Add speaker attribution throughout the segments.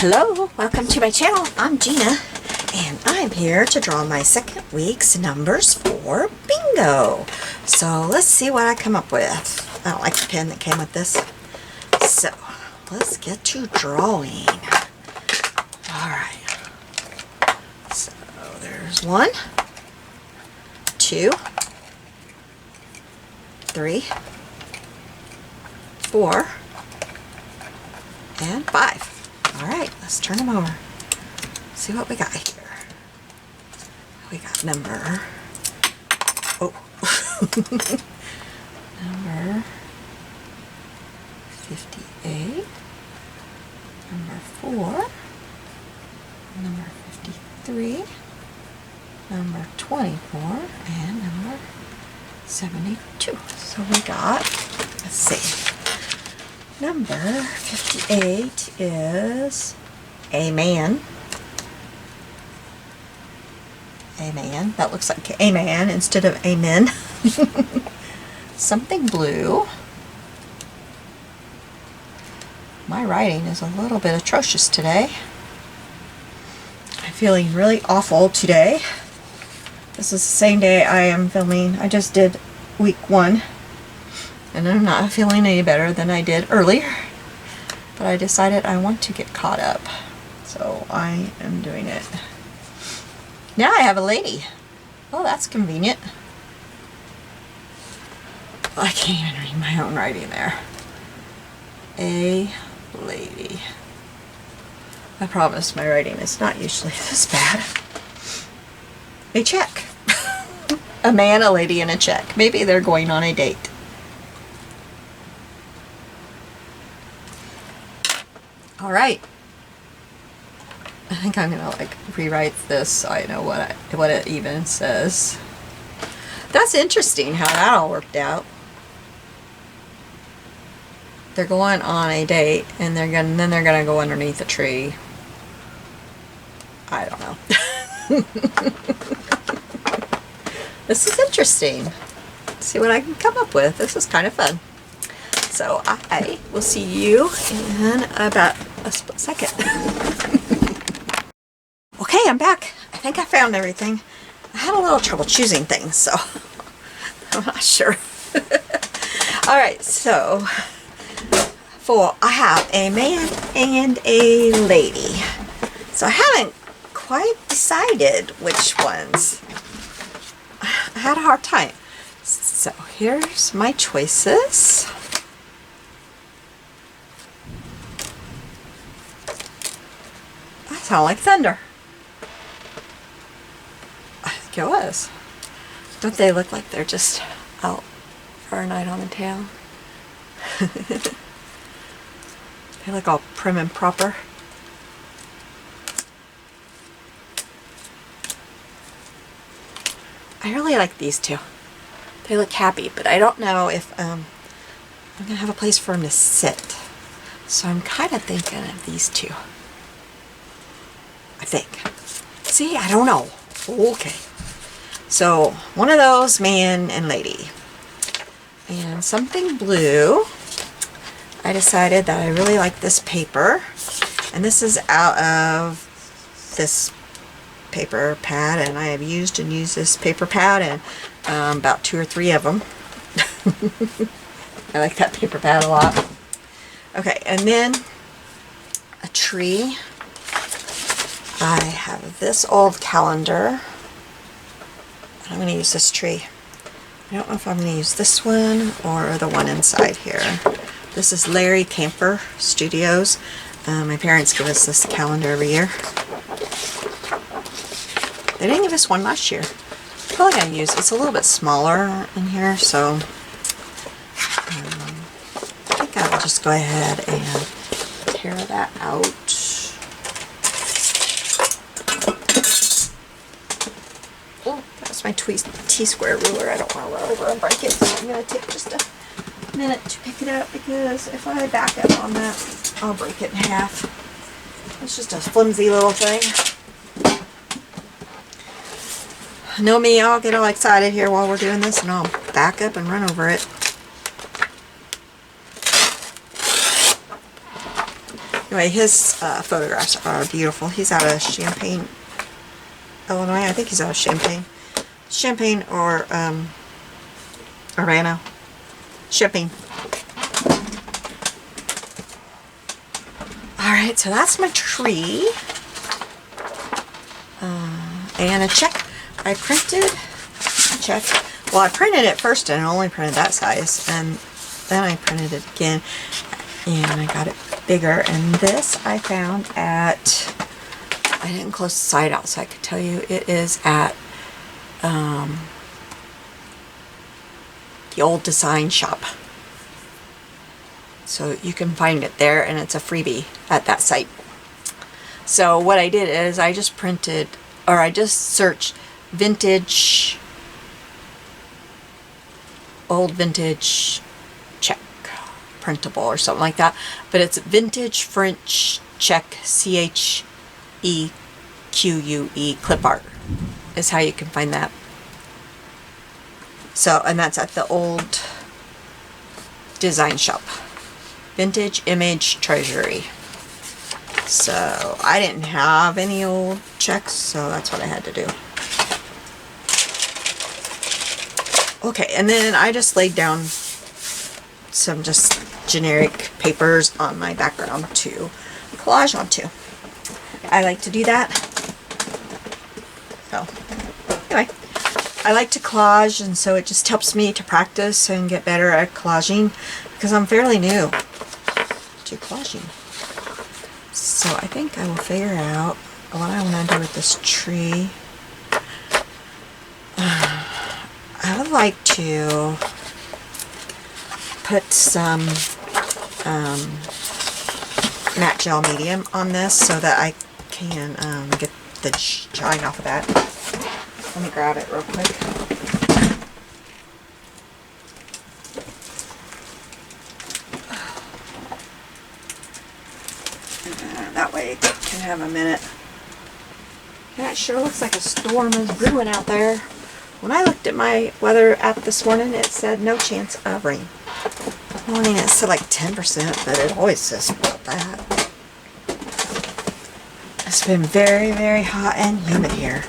Speaker 1: Hello, welcome to my channel. I'm Gina, and I'm here to draw my second week's numbers for bingo. So let's see what I come up with. I don't like the pen that came with this. So let's get to drawing. Alright. So there's 1, 2, 3, 4, and 5. Alright, let's turn them over. See what we got here. We got number, number 58, number 4, number 53, number 24, and number 72. So we got, let's see. Number 58 is a man. A man. That looks like a man instead of amen. Something blue. My writing is a little bit atrocious today. I'm feeling really awful today. This is the same day I am filming. I just did week 1. And I'm not feeling any better than I did earlier. But I decided I want to get caught up. So I am doing it. Now I have a lady. Oh, that's convenient. I can't even read my own writing there. A lady. I promise my writing is not usually this bad. A check. A man, a lady, and a check. Maybe they're going on a date. Alright. I think I'm gonna like rewrite this so I know what it even says. That's interesting how that all worked out. They're going on a date and then they're gonna go underneath a tree. I don't know. This is interesting. Let's see what I can come up with. This is kind of fun. So I will see you in about a split second. Okay, I'm back. I think I found everything. I had a little trouble choosing things, so I'm not sure. Alright, so I have a man and a lady. So I haven't quite decided which ones. I had a hard time. So here's my choices. I sound like thunder. I think it was. Don't they look like they're just out for a night on the town? They look all prim and proper. I really like these two. They look happy, but I don't know if I'm going to have a place for them to sit. So I'm kind of thinking of these two. I think. See, I don't know. Okay. So, one of those, man and lady. And something blue. I decided that I really like this paper. And this is out of this paper pad. And I have used this paper pad and about 2 or 3 of them. I like that paper pad a lot. Okay, and then a tree. I have this old calendar. I'm going to use this tree. I don't know if I'm going to use this one or the one inside here. This is Lorie Camper Studios. My parents give us this calendar every year. They didn't give us one last year. Probably going to use it's a little bit smaller in here, so I think I'll just go ahead and tear that out. My T-square ruler. I don't want to run over and break it, so I'm going to take just a minute to pick it up because if I back up on that, I'll break it in half. It's just a flimsy little thing. Know me, I'll get all excited here while we're doing this and I'll back up and run over it. Anyway, his photographs are beautiful. He's out of Champaign, Illinois. I think he's out of Champaign. Champaign or Urbana. Champaign. Alright, so that's my tree. And a check. I printed a check. Well, I printed it first and only printed that size. And then I printed it again. And I got it bigger. And this I found at... I didn't close the side out so I could tell you. It is at the old design shop. So you can find it there, and it's a freebie at that site. So what I did is I just printed, or I just searched vintage, old vintage check printable or something like that. But it's vintage French check, CHEQUE clip art is how you can find that. So, and that's at the old design shop. Vintage Image Treasury. So I didn't have any old checks, so that's what I had to do. Okay, and then I just laid down some just generic papers on my background to collage onto. I like to do that. So anyway, I like to collage, and so it just helps me to practice and get better at collaging because I'm fairly new to collaging. So I think I will figure out what I want to do with this tree. I would like to put some matte gel medium on this so that I can get the shine off of that. Let me grab it real quick. That way I can have a minute. Yeah, it sure looks like a storm is brewing out there. When I looked at my weather app this morning, it said no chance of rain. Morning it said like 10%, but it always says about that. It's been very, very hot and humid here.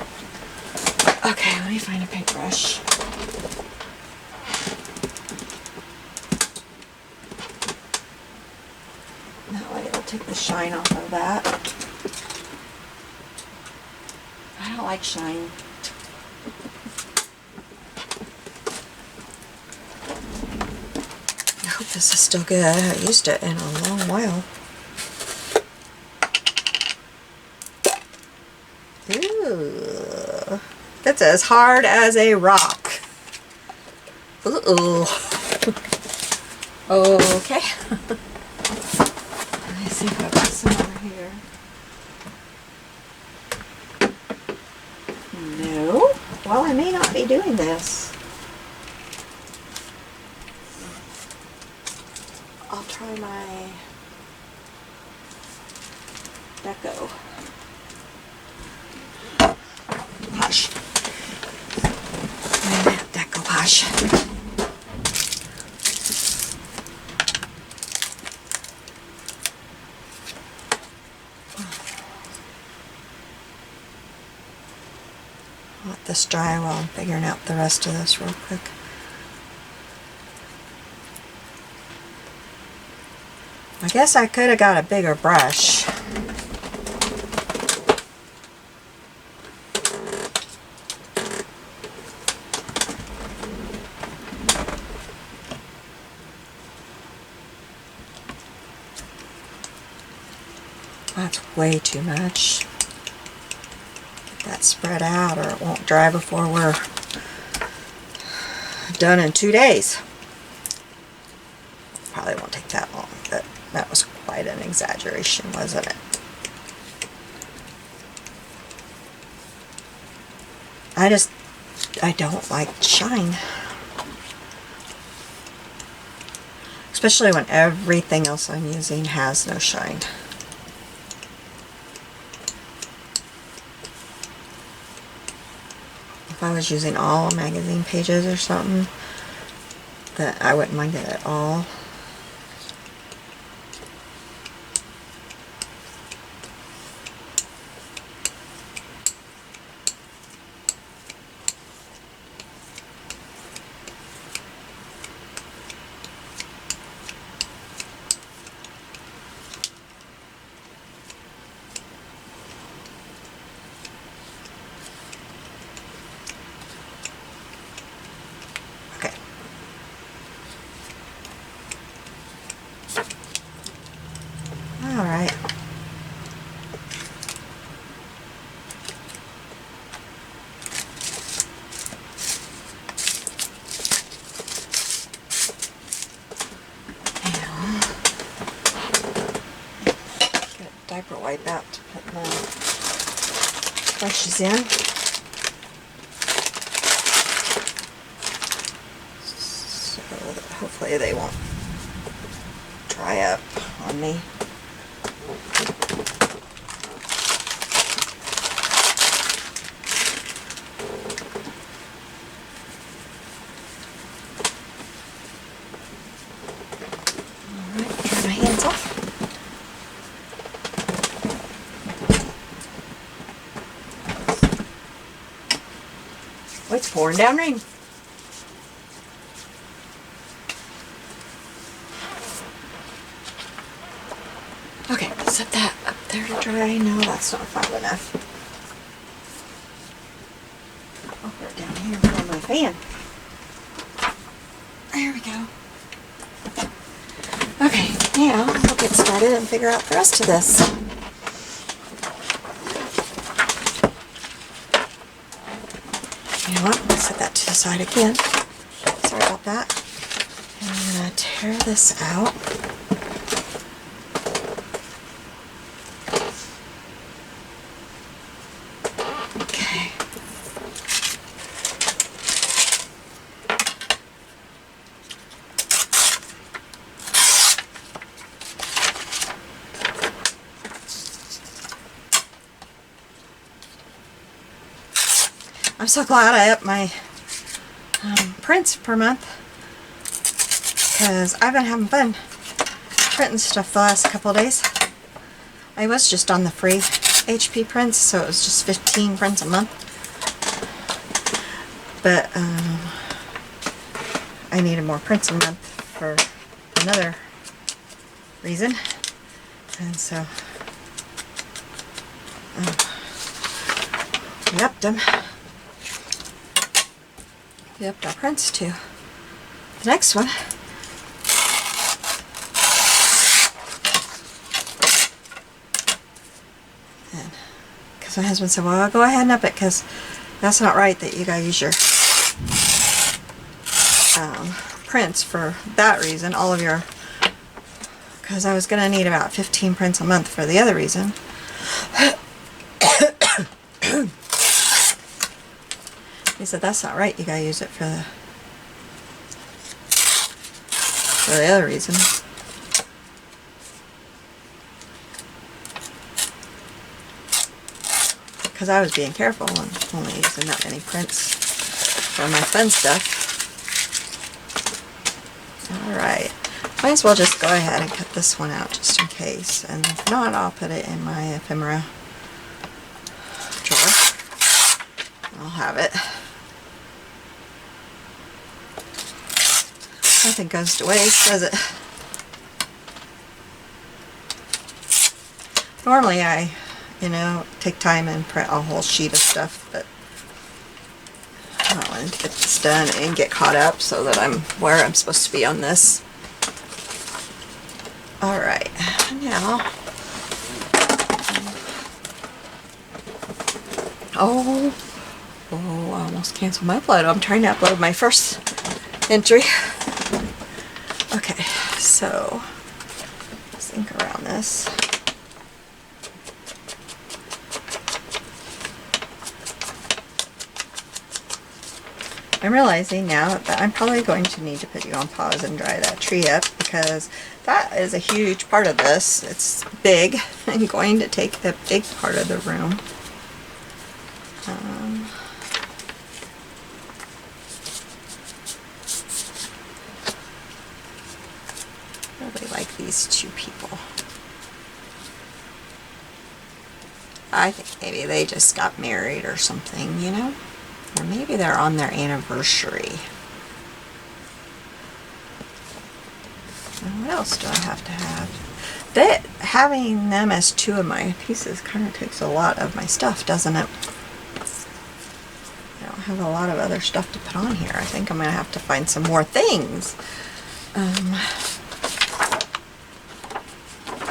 Speaker 1: Okay, let me find a paintbrush. That way it'll take the shine off of that. I don't like shine. I hope this is still good. I haven't used it in a long while. Ooh. It's as hard as a rock. Ooh. Okay. Let me see if I've got some over here. No. Well, I may not be doing this. I'll try my deco. Hush. My decoupage. Let this dry while I'm figuring out the rest of this real quick. I guess I could have got a bigger brush. That's way too much. Get that spread out or it won't dry before we're done in 2 days. Probably won't take that long, but that was quite an exaggeration, wasn't it? I don't like shine. Especially when everything else I'm using has no shine. If I was using all magazine pages or something, that I wouldn't mind it at all. paper wipe out to put the brushes in. So that hopefully they won't dry up on me. Oh, it's pouring down rain. Okay, set that up there to dry. No, that's not far enough. I'll put it down here for my fan. There we go. Okay, now we'll get started and figure out the rest of this. You know what? I'll set that to the side again. Sorry about that. And I'm going to tear this out. Okay. I'm so glad I upped my prints per month, because I've been having fun printing stuff the last couple of days. I was just on the free HP prints, so it was just 15 prints a month. But I needed more prints a month for another reason, and so we upped them. We upped our prints to the next one. And because my husband said, well, I'll go ahead and up it, because that's not right that you gotta use your prints for that reason, all of your, because I was gonna need about 15 prints a month for the other reason. He said, that's not right, you gotta use it for the other reason. Because I was being careful and only using that many prints for my fun stuff. Alright, might as well just go ahead and cut this one out just in case, and if not, I'll put it in my ephemera drawer. I'll have it. Nothing goes to waste, does it? Normally I, take time and print a whole sheet of stuff, but I want to get this done and get caught up so that I'm where I'm supposed to be on this. Alright, now, I almost canceled my upload. I'm trying to upload my first entry. Okay, so let's ink around this. I'm realizing now that I'm probably going to need to put you on pause and dry that tree up, because that is a huge part of this. It's big and going to take a big part of the room. I really like these two people. I think maybe they just got married or something, Or maybe they're on their anniversary. And what else do I have to have? Having them as two of my pieces kind of takes a lot of my stuff, doesn't it? I don't have a lot of other stuff to put on here. I think I'm going to have to find some more things.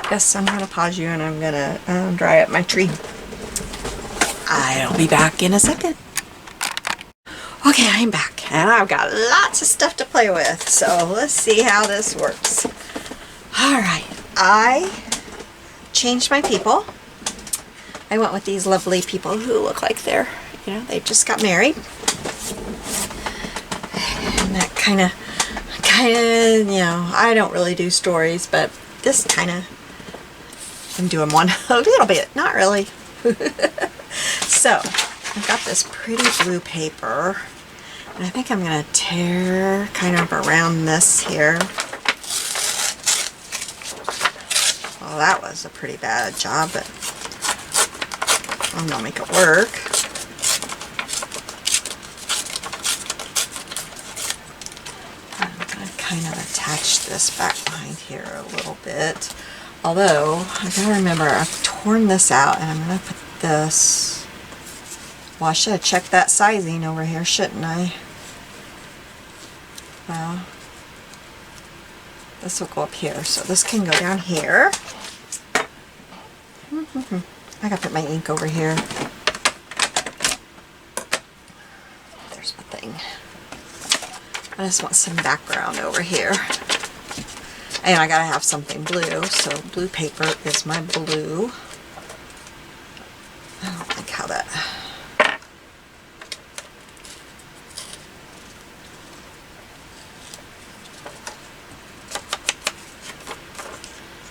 Speaker 1: Guess I'm going to pause you and I'm going to dry up my tree. I'll be back in a second. Okay, I'm back, and I've got lots of stuff to play with, so let's see how this works. Alright, I changed my people. I went with these lovely people who look like they're, you know, they just got married. And that kind of, you know, I don't really do stories, but this kind of, I'm doing one a little bit, not really. So, I've got this pretty blue paper, and I think I'm going to tear kind of around this here. Well, that was a pretty bad job, but I'm going to make it work. I'm going to kind of attach this back behind here a little bit. Although, I gotta remember, I've torn this out, and I'm going to put this, well, I should have checked that sizing over here, shouldn't I? Well, this will go up here, so this can go down here. I gotta put my ink over here. There's my thing. I just want some background over here. And I gotta have something blue, so blue paper is my blue. I don't think how that...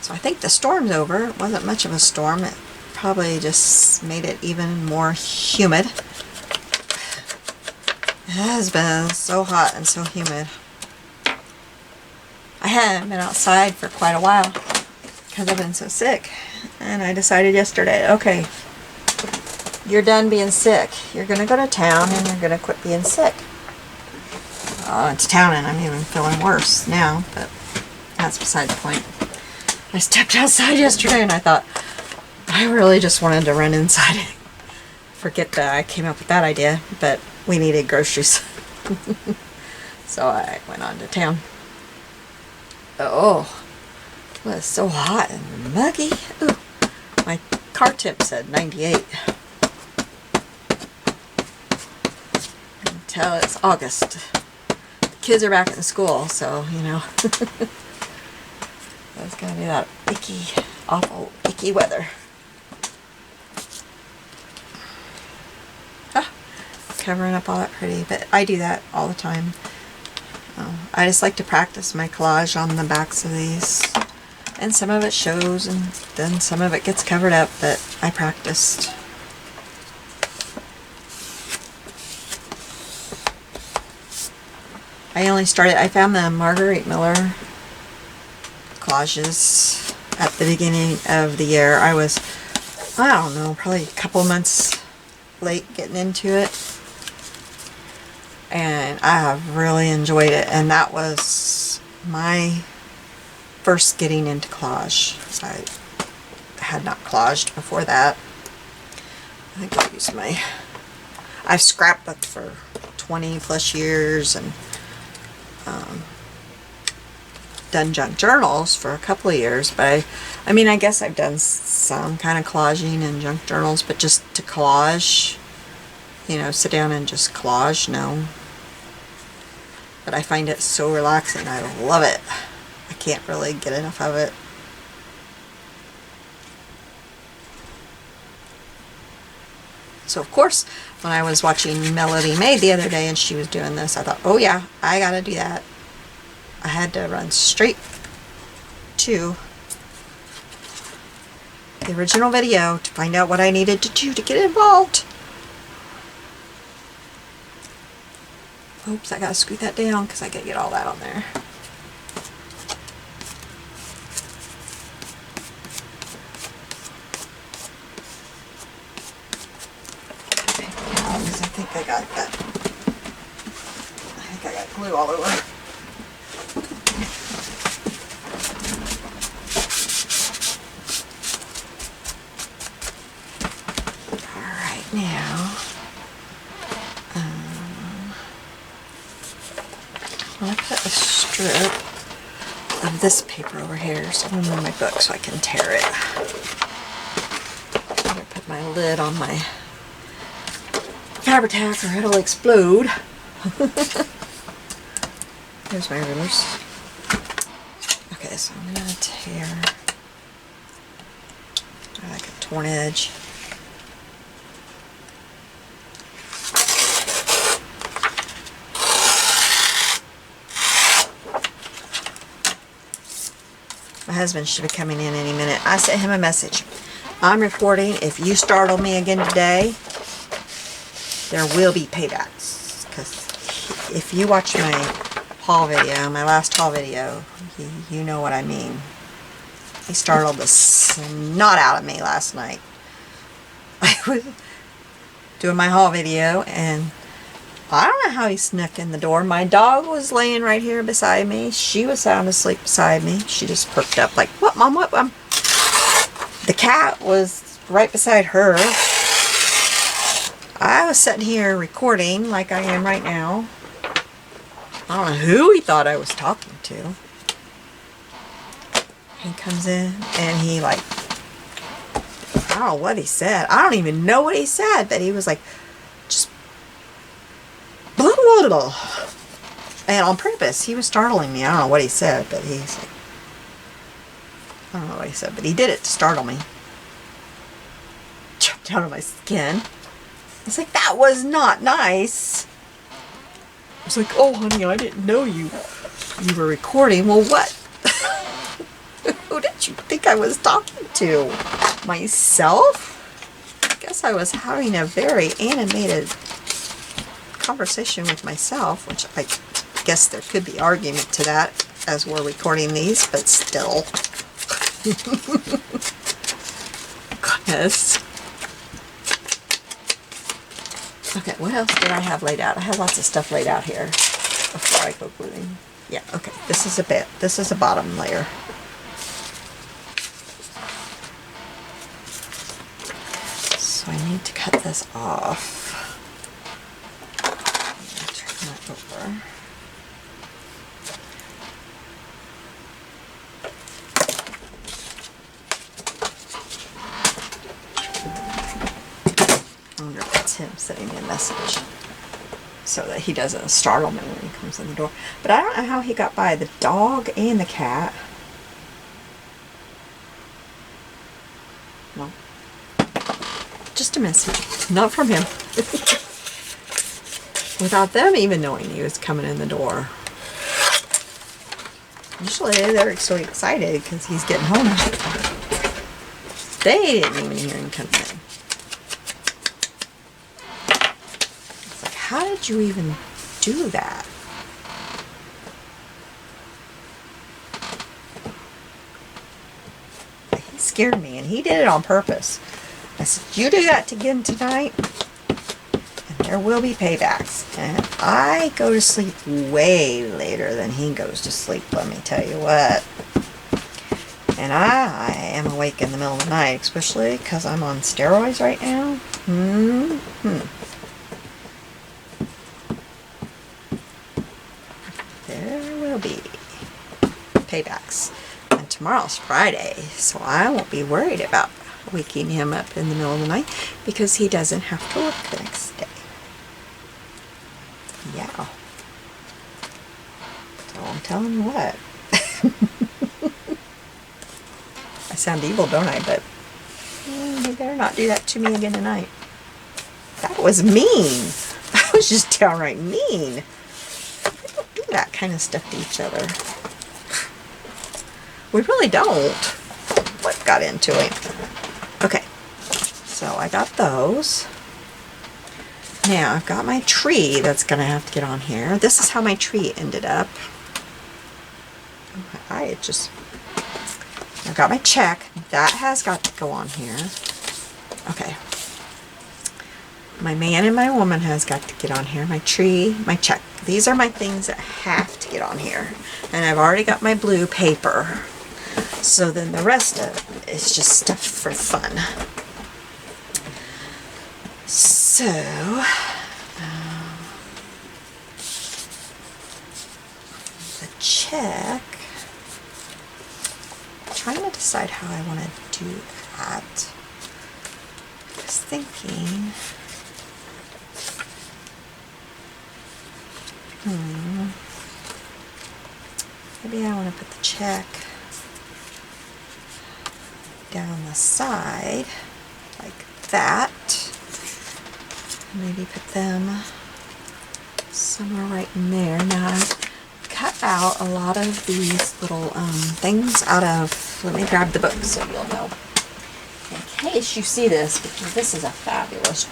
Speaker 1: So I think the storm's over. It wasn't much of a storm. It probably just made it even more humid. It has been so hot and so humid. I hadn't been outside for quite a while because I've been so sick. And I decided yesterday, okay, you're done being sick. You're going to go to town and you're going to quit being sick. It's town and I'm even feeling worse now, but that's beside the point. I stepped outside yesterday and I thought, I really just wanted to run inside. Forget that I came up with that idea, but we needed groceries. So I went on to town. Oh, it was so hot and muggy. Ooh, my car temp said 98. Until it's August. The kids are back in school, so, you know. It's going to be that icky, awful, icky weather. Ah, covering up all that pretty, but I do that all the time. I just like to practice my collage on the backs of these. And some of it shows and then some of it gets covered up, but I practiced. I found the Marguerite Miller collages at the beginning of the year. I was, I don't know, probably a couple months late getting into it. And I have really enjoyed it. And that was my first getting into collage. I had not collaged before that. I think I'll use my... I've scrapbooked for 20 plus years and done junk journals for a couple of years. But I mean, I guess I've done some kind of collaging in junk journals, but just to collage, you know, sit down and just collage, no. But I find it so relaxing. I love it. I can't really get enough of it. So of course, when I was watching Melody Maid the other day and she was doing this, I thought, oh yeah, I gotta do that. I had to run straight to the original video to find out what I needed to do to get involved. Oops, I gotta scoot that down because I gotta get all that on there. I think I got that. I think I got glue all over. Alright, now I'm going to put a strip of this paper over here, so I'm going to move my book so I can tear it. I'm going to put my lid on my Fabri-Tac or it'll explode. There's my rulers. Okay, so I'm going to tear torn edge. My husband should be coming in any minute. I sent him a message. I'm recording. If you startle me again today, there will be paybacks. Because if you watch my haul video, my last haul video, you know what I mean. He startled the snot out of me last night. I was doing my haul video and I don't know how he snuck in the door. My dog was laying right here beside me. She was sound asleep beside me. She just perked up like, what, Mom, what? The cat was right beside her. I was sitting here recording like I am right now. I don't know who he thought I was talking to. He comes in and he like, I don't know what he said. I don't even know what he said, but he was like, just blah, blah, blah. And on purpose, he was startling me. I don't know what he said, but he's like, I don't know what he said, but he did it to startle me. Jumped out of my skin. It's like, that was not nice. I was like, oh, honey, I didn't know you were recording. Well, what? Who did you think I was talking to? Myself? I guess I was having a very animated conversation with myself, which I guess there could be argument to that as we're recording these, but still. Goodness. Okay, what else did I have laid out? I have lots of stuff laid out here before I go gluing. Yeah, okay, this is a bit. This is a bottom layer. So I need to cut this off. Turn that over. I wonder if it's him sending me a message so that he doesn't startle me when he comes in the door. But I don't know how he got by the dog and the cat. No. Just a message. Not from him. Without them even knowing he was coming in the door. Usually they're so excited because he's getting home. They didn't even hear him come in. It's like, how did you even do that? He scared me, and he did it on purpose. I said, you do that again tonight, and there will be paybacks. And I go to sleep way later than he goes to sleep, let me tell you what. And I am awake in the middle of the night, especially because I'm on steroids right now. There will be paybacks. And tomorrow's Friday, so I won't be worried about waking him up in the middle of the night because he doesn't have to work the next day. Yeah. So I'm telling you what. I sound evil, don't I? But you better not do that to me again tonight. That was mean. That was just downright mean. We don't do that kind of stuff to each other. We really don't. What got into it? Okay, so I got those. Now I've got my tree that's gonna have to get on here. This is how my tree ended up. I've got my check. That has got to go on here. Okay. My man and my woman has got to get on here. My tree, my check. These are my things that have to get on here. And I've already got my blue paper. So then the rest of it is just stuff for fun. So, the check. I'm trying to decide how I want to do that. I was thinking, maybe I want to put the check down the side. that. Maybe put them somewhere right in there. Now I've cut out a lot of these little things out of, let me grab the book so you'll know. In case you see this, because this is a fabulous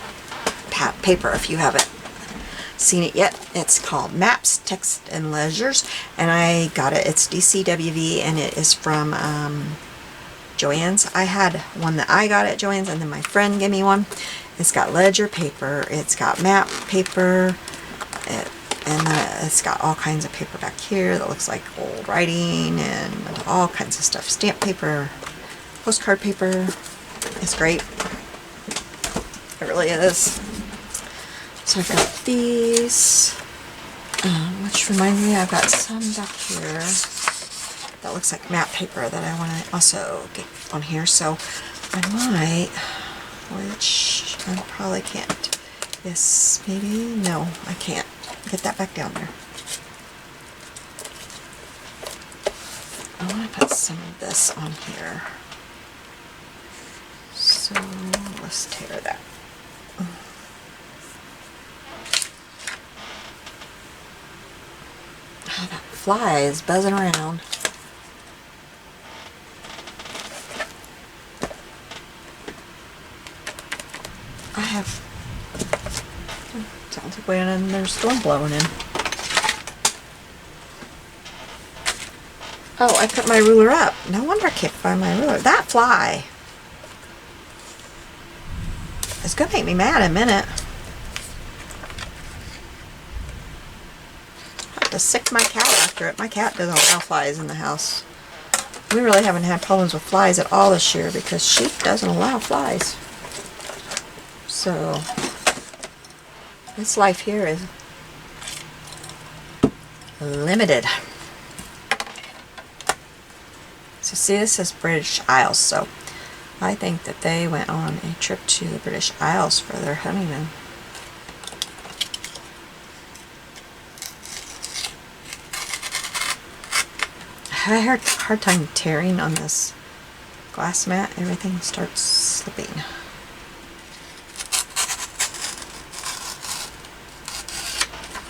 Speaker 1: paper if you haven't seen it yet. It's called Maps, Text, and Leisures, and I got it. It's DCWV, and it is from Joann's. I had one that I got at Joann's, and then my friend gave me one. It's got ledger paper, it's got map paper, and then it's got all kinds of paper back here that looks like old writing and all kinds of stuff. Stamp paper, postcard paper. It's great. It really is. So I've got these, which reminds me I've got some back here that looks like map paper that I want to also get on here. So I might, which I probably can't. Yes, maybe? No, I can't. Get that back down there. I want to put some of this on here. So let's tear that. Oh, that fly is buzzing around. I have, sounds like there's a storm blowing in. Oh, I put my ruler up. No wonder I can't find my ruler. That fly is gonna make me mad in a minute. To sick my cat after it. My cat doesn't allow flies in the house. We really haven't had problems with flies at all this year because she doesn't allow flies. So this life here is limited. So see, this is British Isles, so I think that they went on a trip to the British Isles for their honeymoon. I had a hard time tearing on this glass mat. Everything starts slipping.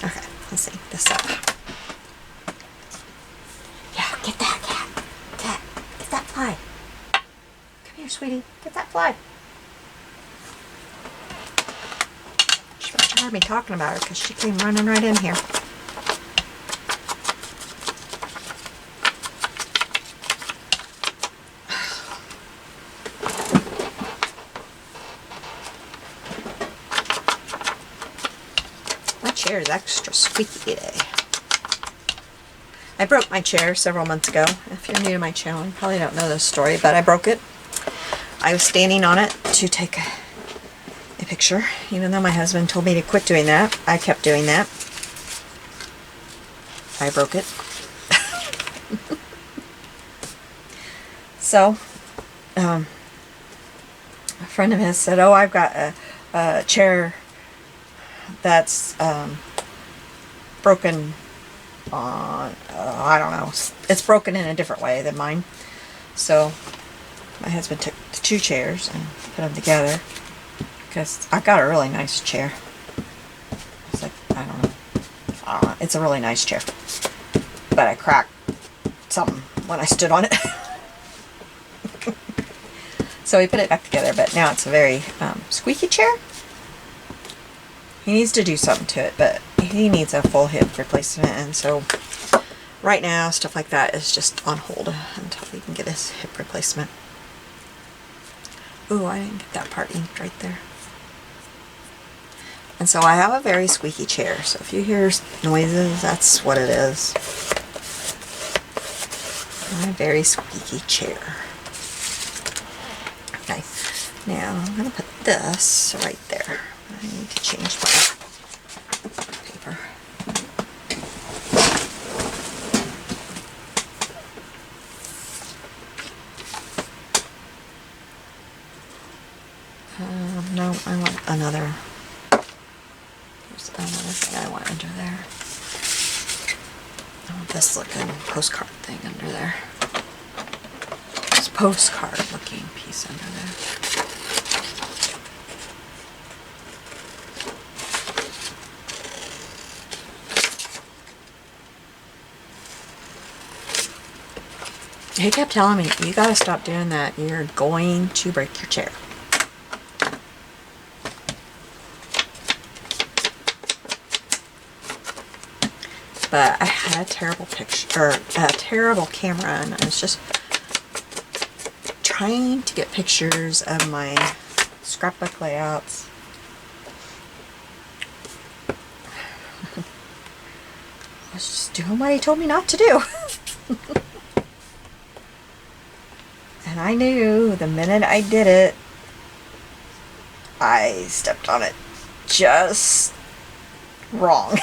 Speaker 1: Okay, let's see this up. Yeah, get that cat. Cat, get that fly. Come here, sweetie. Get that fly. She must have heard me talking about her because she came running right in here. Chair is extra squeaky today. I broke my chair several months ago. If you're new to my channel, you probably don't know this story, but I broke it. I was standing on it to take a picture, even though my husband told me to quit doing that. I kept doing that. I broke it. So, a friend of his said, "Oh, I've got a chair that's broken on, I don't know, it's broken in a different way than mine." So my husband took the two chairs and put them together because I got a really nice chair. It's like, I don't know, it's a really nice chair, but I cracked something when I stood on it. So we put it back together, but now it's a very squeaky chair. He needs to do something to it, but he needs a full hip replacement, and so right now stuff like that is just on hold until we can get his hip replacement. Ooh, I didn't get that part inked right there. And so I have a very squeaky chair, so if you hear noises, that's what it is. My very squeaky chair. Okay, now I'm going to put this right there. I need to change my paper. No, I want another. There's another thing I want under there. I want this looking postcard thing under there. This postcard looking piece under there. He kept telling me, you gotta stop doing that. You're going to break your chair. But I had a terrible picture, or a terrible camera, and I was just trying to get pictures of my scrapbook layouts. I was just doing what he told me not to do. And I knew the minute I did it, I stepped on it just wrong.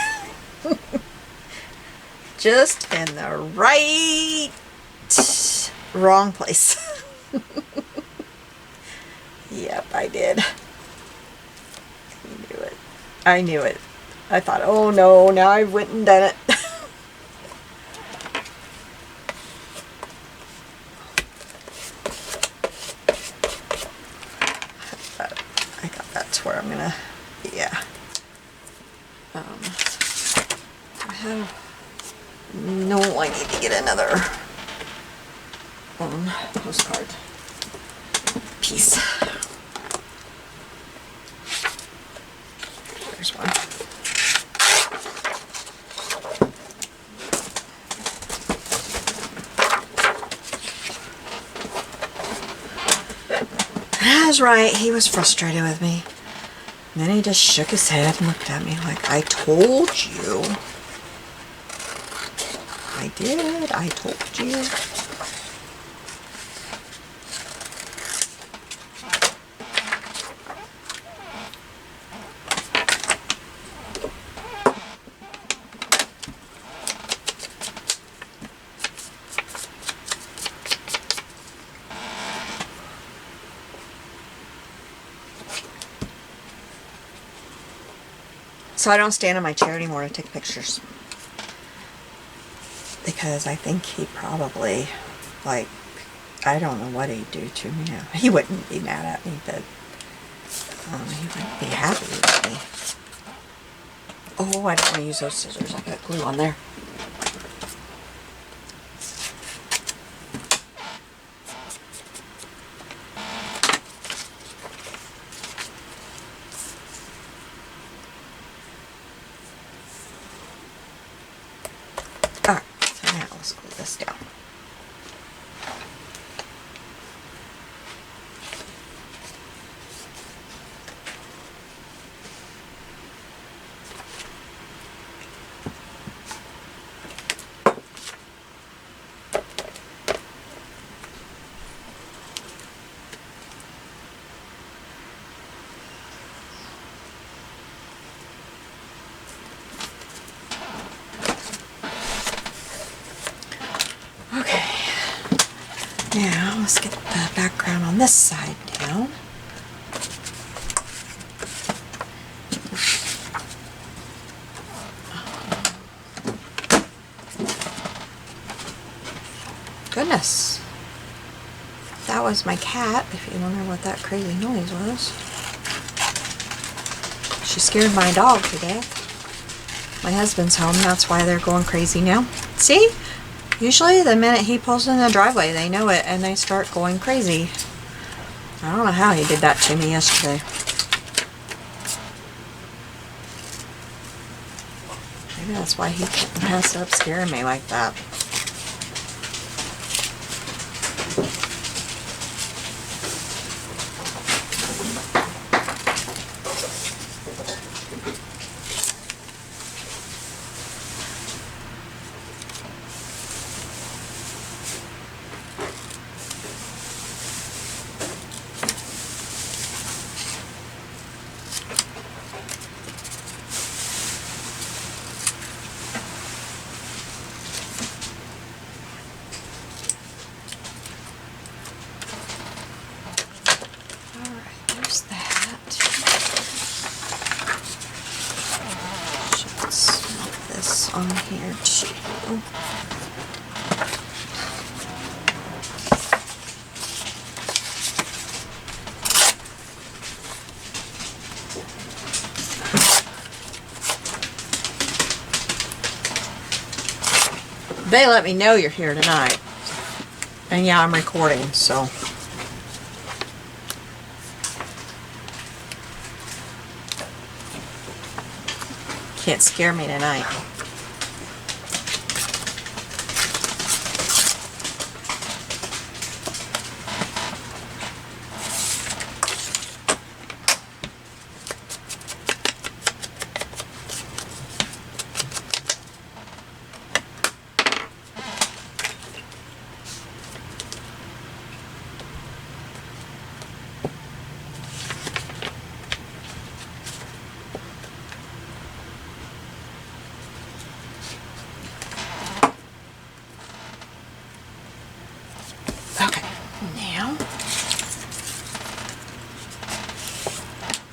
Speaker 1: Just in the right wrong place. Yep, I did. I knew it. I knew it. I thought, oh no, now I went and done it. I got that to where I'm gonna, yeah. I have, no, I need to get another postcard piece. There's one. I was right, he was frustrated with me. And then he just shook his head and looked at me like, I told you. I did, I told you. So I don't stand in my chair anymore to take pictures. Because I think he probably, like, I don't know what he'd do to me now. He wouldn't be mad at me, but he wouldn't be happy with me. Oh, I don't want to use those scissors. I got glue on there. Alright, so now let's glue this down. Now, let's get the background on this side down. Goodness. That was my cat, if you wonder what that crazy noise was. She scared my dog to death. My husband's home, that's why they're going crazy now. See? Usually the minute he pulls in the driveway, they know it and they start going crazy. I don't know how he did that to me yesterday. Maybe that's why he couldn't pass up scaring me like that. On here too. They let me know you're here tonight. And yeah, I'm recording, so. Can't scare me tonight.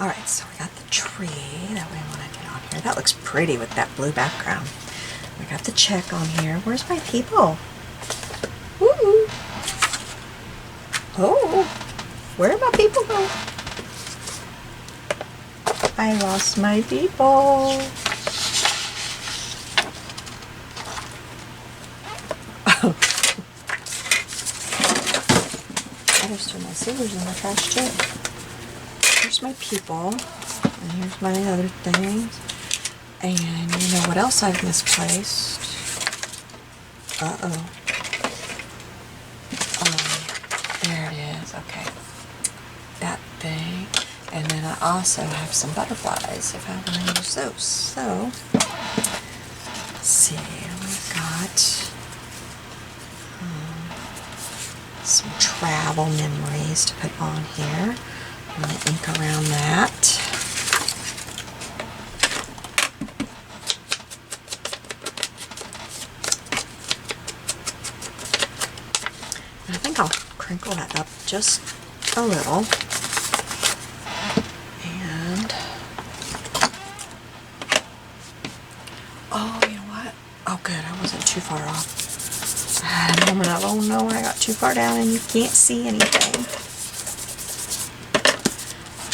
Speaker 1: Alright, so we got the tree that we want to get on here. That looks pretty with that blue background. We got the check on here. Where's my people? Woo! Oh! Where are my people going? I lost my people. I just threw my scissors in the trash too. Here's my people, and here's my other things, and you know what else I've misplaced? Uh-oh. There it is, okay. That thing, and then I also have some butterflies if I want to use those. So, let's see, we've got some travel memories to put on here. I'm going to ink around that. And I think I'll crinkle that up just a little. And, oh, you know what? Oh, good, I wasn't too far off. I had a moment of, oh no, I got too far down and you can't see anything.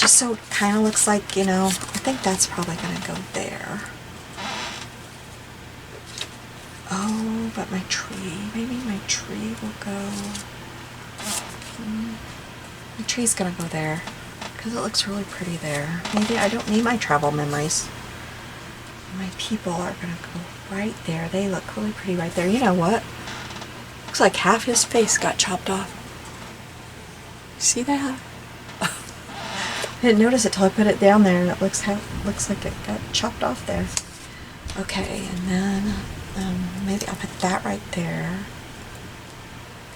Speaker 1: So it kind of looks like, you know, I think that's probably going to go there. Oh, but my tree, maybe my tree will go, my tree's going to go there because it looks really pretty there. Maybe I don't need my travel memories. My people are going to go right there. They look really pretty right there. You know what? Looks like half his face got chopped off. See that? I didn't notice it till I put it down there, and it looks like it got chopped off there. Okay, and then maybe I'll put that right there.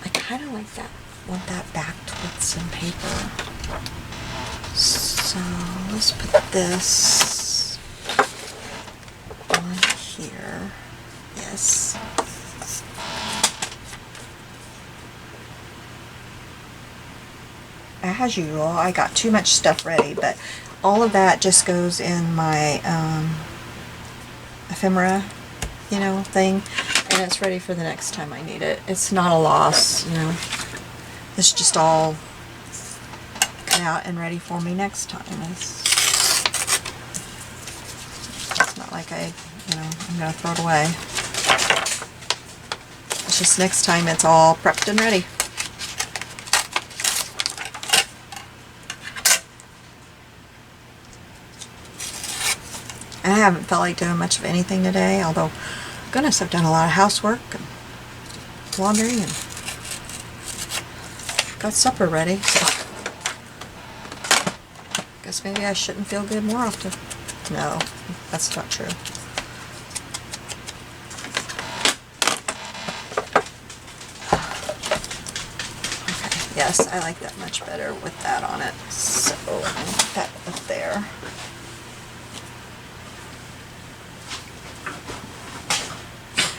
Speaker 1: I kind of like that. Want that backed with some paper. So let's put this on here. Yes. As usual, I got too much stuff ready, but all of that just goes in my ephemera, you know, thing, and it's ready for the next time I need it. It's not a loss, you know. It's just all cut out and ready for me next time. It's not like I'm gonna throw it away. It's just next time it's all prepped and ready. I haven't felt like doing much of anything today, although, goodness, I've done a lot of housework and laundry and got supper ready, so guess maybe I shouldn't feel good more often. No, that's not true. Okay, yes, I like that much better with that on it, so I'm going to put that up there.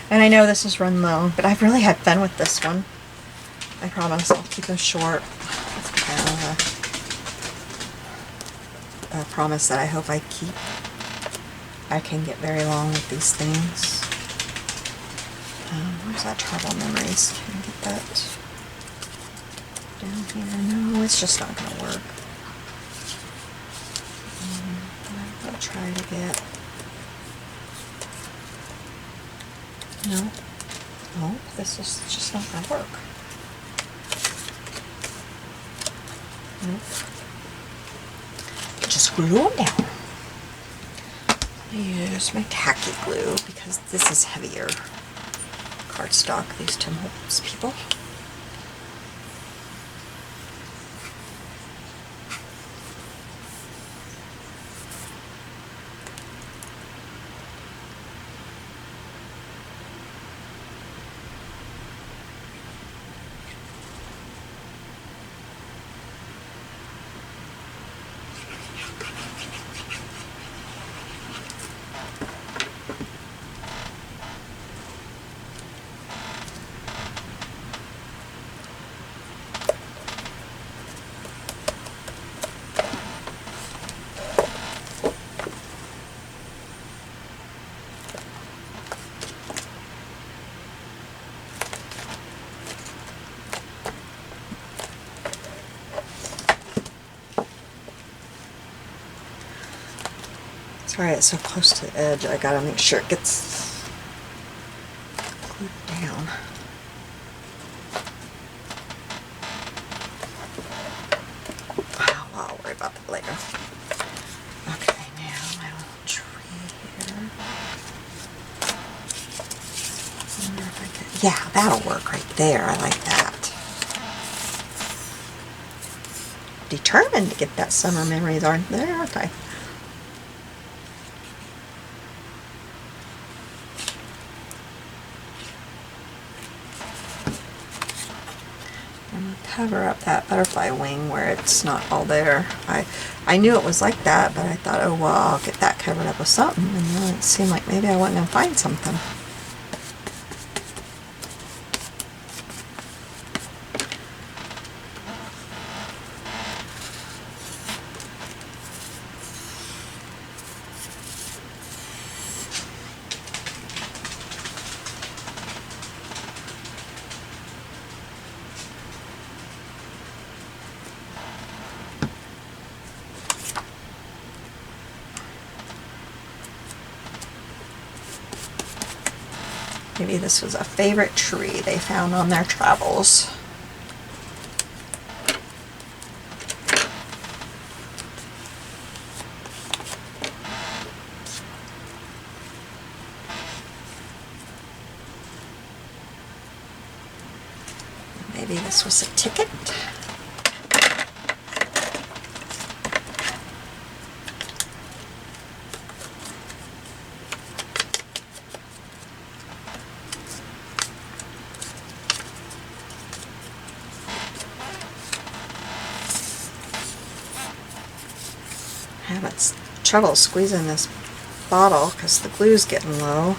Speaker 1: And I know this is run low, but I've really had fun with this one. I promise I'll keep them short. It's kind of a promise that I hope I keep. I can get very long with these things. Where's that travel memories? Can I get that down here? No, it's just not going to work. I'm going to try to get... No, this is just not going to work. Nope. Just glue them down. I use my tacky glue because this is heavier cardstock, these Tim Holtz people. Sorry, it's so close to the edge. I gotta make sure it gets glued down. I'll worry about that later. Okay, now my little tree here. I wonder if I can, yeah, that'll work right there. I like that. Determined to get that summer memories, aren't there? Aren't I? Cover up that butterfly wing where it's not all there. I knew it was like that, but I thought, oh well, I'll get that covered up with something, and then it seemed like maybe I went and find something. Maybe this was a favorite tree they found on their travels. Maybe this was a ticket. Having trouble squeezing this bottle because the glue's getting low.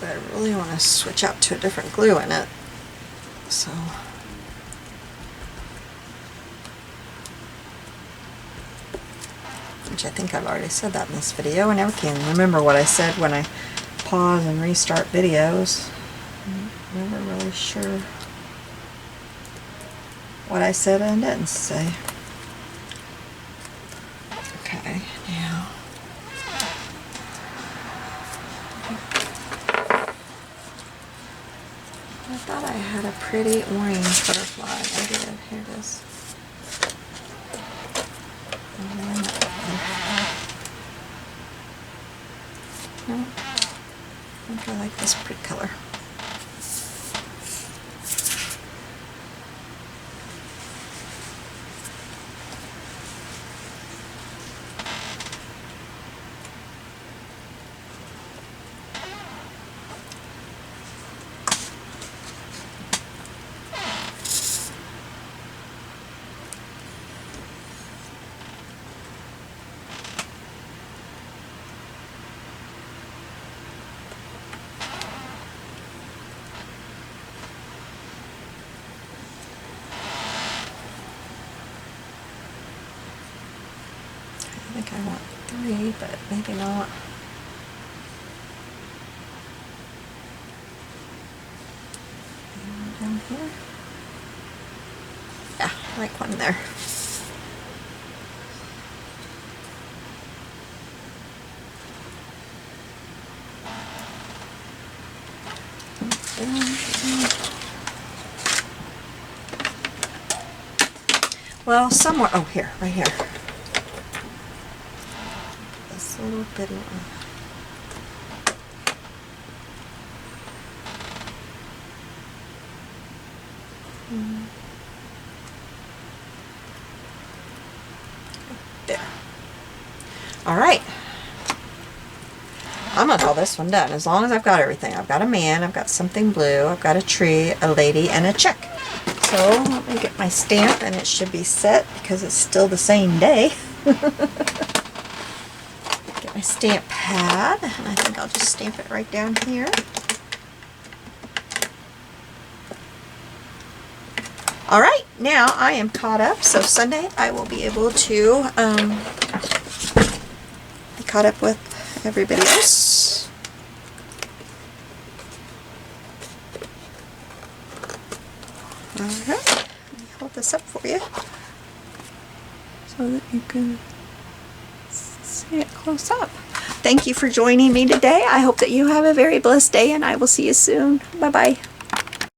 Speaker 1: But I really want to switch out to a different glue in it. So which I think I've already said that in this video. I never can remember what I said when I pause and restart videos. I'm never really sure what I said and didn't say. Okay, now I thought I had a pretty orange butterfly. I did. Here it is. No, I think I like this pretty color. I think I want 3, but maybe not. Down here. Yeah, I like one there. Well, somewhere, oh here, right here. This little bitty one. There. All right. I'm going to call this one done as long as I've got everything. I've got a man, I've got something blue, I've got a tree, a lady, and a check. So let me get my stamp and it should be set because it's still the same day. Get my stamp pad and I think I'll just stamp it right down here. Alright, now I am caught up, so Sunday I will be able to be caught up with everybody else. Alright, let me hold this up for you so that you can see it close up. Thank you for joining me today. I hope that you have a very blessed day and I will see you soon. Bye-bye.